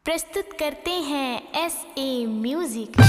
प्रस्तुत करते हैं SA म्यूजिक।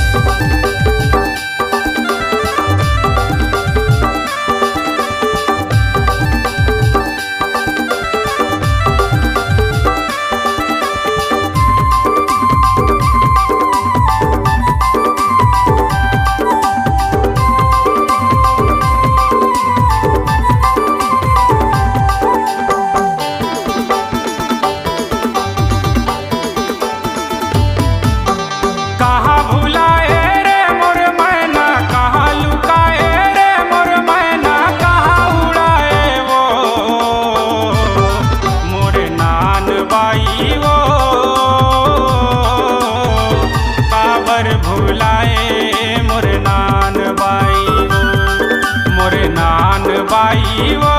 बाई वो काबर भुलाए मोर नान बाई वो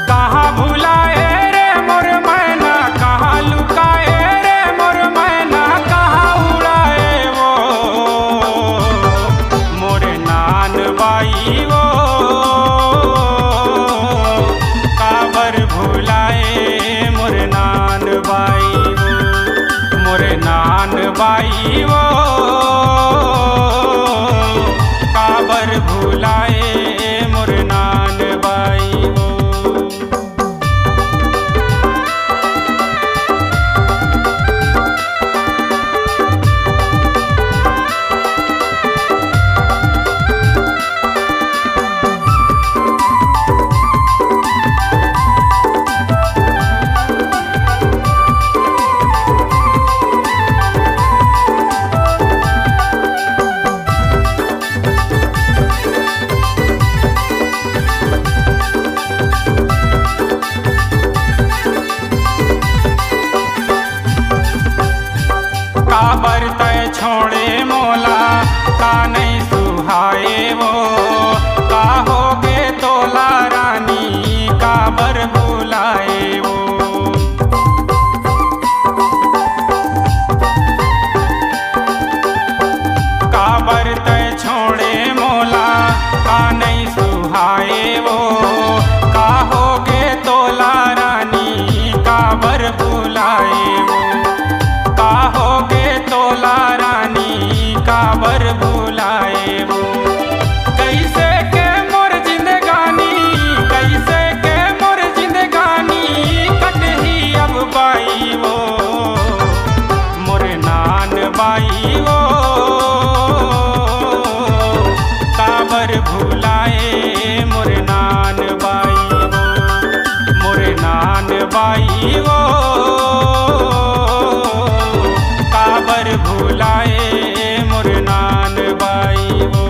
कहाँ भुलाए रे मोर मैना, कहाँ लुकाए रे मोर मैना, कहाँ उड़ाए वो मोर नान बाई वो काबर भुलाए मोर नान बाई मोरे नान बाई वो काबर भुलाए मोरे नान बाई वो। काबर तय छोड़े मोला का नहीं सुहाए वो, का होगे तोला रानी काबर बुलाए वो। काबर तय छोड़े मोला का नहीं सुहाए वो, का होगे तोला रानी काबर बुलाए वो। का होगे तोला रानी काबर बुलाए वो। कैसे के मोर जिंदगानी, कैसे के मोर जिंदगानी कटही अब बाई वो मोर नान बाई वो काबर भुलाए मोर नान बाई वो मोर नान बाई वो काबर भुलाए मोर नान बाई वो।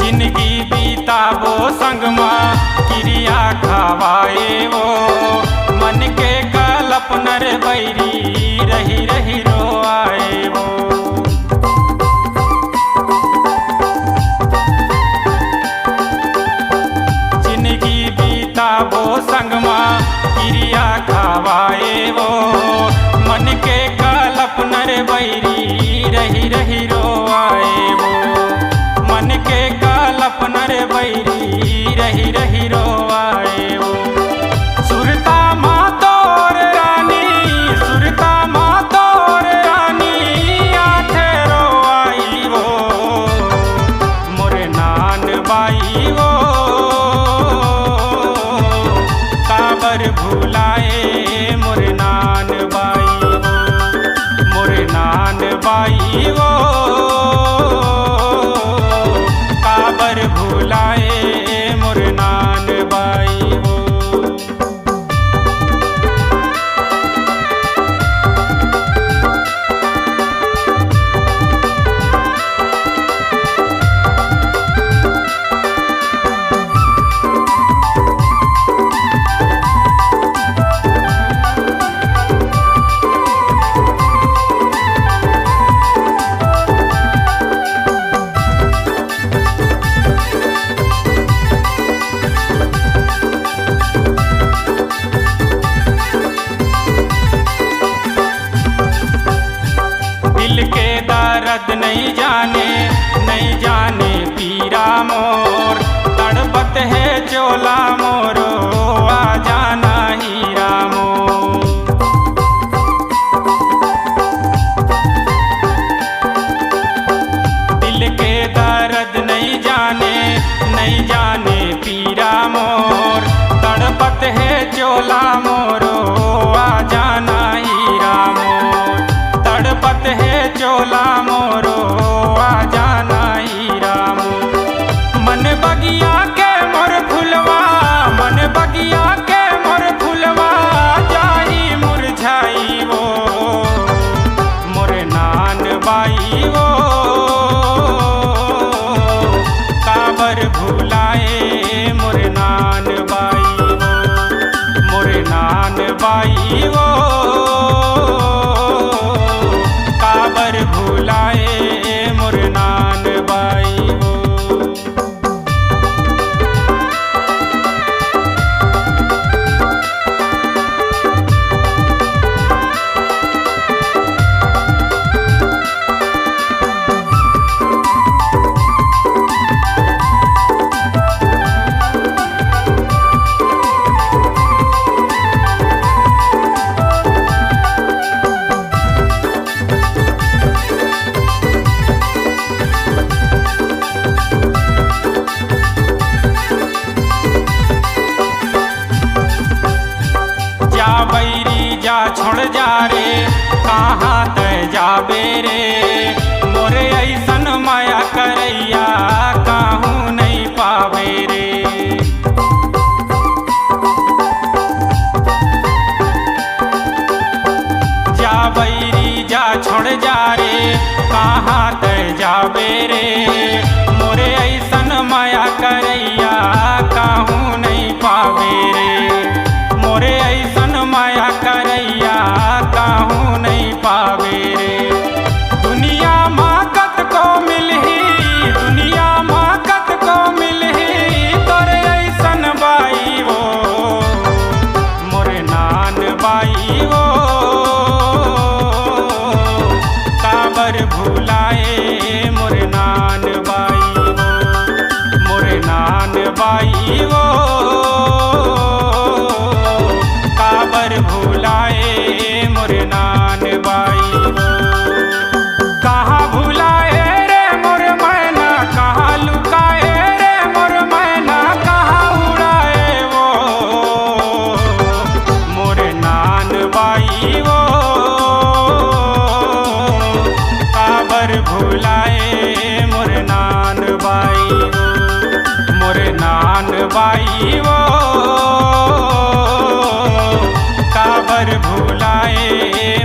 जिंदगी बीता वो संगमा क्रिया खावाए वो, मन के कल्पनर बैरी रही रही रोआए वो। जिंदगी बीता वो संगमा क्रिया खावाए वो, मन के कल्पनर बैरी रही रही रोआए वो। मन के कल्पनर बैरी रही रही रोआए वो। सुरता माँ तोर रानी, सुरता माँ तोर रानी आठे रोआई वो मोरे नान बाई वो काबर भुलाए मोरे नान बाई वो मोरे नान बाई वो काबर भुलाए मोर नान बाई वो। दिल के दर्द नहीं जाने पीरा मोर, तड़पत है चोला मोरो आ जाना हीरा मोर। दिल के दर्द नहीं जाने पीरा मोर, तड़पत है चोला मोरो आ जाना हीरा मोर, तड़पत है चोला मोरो आ जाना हीरा मोर। मन बगिया के मोर फुलवा, मन बगिया के मोर फुलवा जाई मुरझाई वो, मोर नान बाई वो काबर भुलाए मोर नान बाई वो, मोर नान बाई वो काबर भुलाए मोर नान बाई वो। जा बैरी जा छोड़ जा रे कहाँ तय जाबे रे, मोरे ऐसन माया करैया काहू नहीं पावे रे। जा बैरी जा छोड़ जा रे कहाँ तय जाबे रे, मोरे ऐसन माया करैया काहू नहीं पावे रे, मोरे ऐसन माया करैया काहू नहीं पावे रे। दुनिया माकत को मिलही, दुनिया माकत को मिलही, तोरे ऐसन बाई वो मोर नान बाई वो काबर भुलाए मोर नान बाई वो, मोर नान बाई वो काबर भुलाए मोर नान बाई वो। कहाँ भुलाए रे मोर मैना, कहाँ लुकाए रे मोर मैना, कहाँ उड़ाए वो मोर नान बाई वो काबर भुलाए मोर नान बाई वो, मोर नान बाई वो काबर भुलाए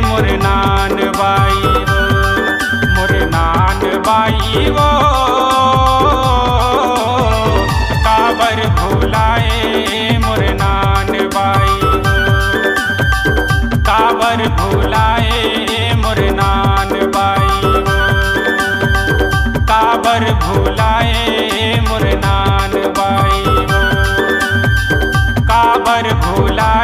मोर नान बाई वो, मोर नान बाई वो काबर भुलाए मोर नान बाई वो, काबर भुलाए मोर नान बाई वो, काबर भुलाए मोर नान बाई वो, काबर भुलाए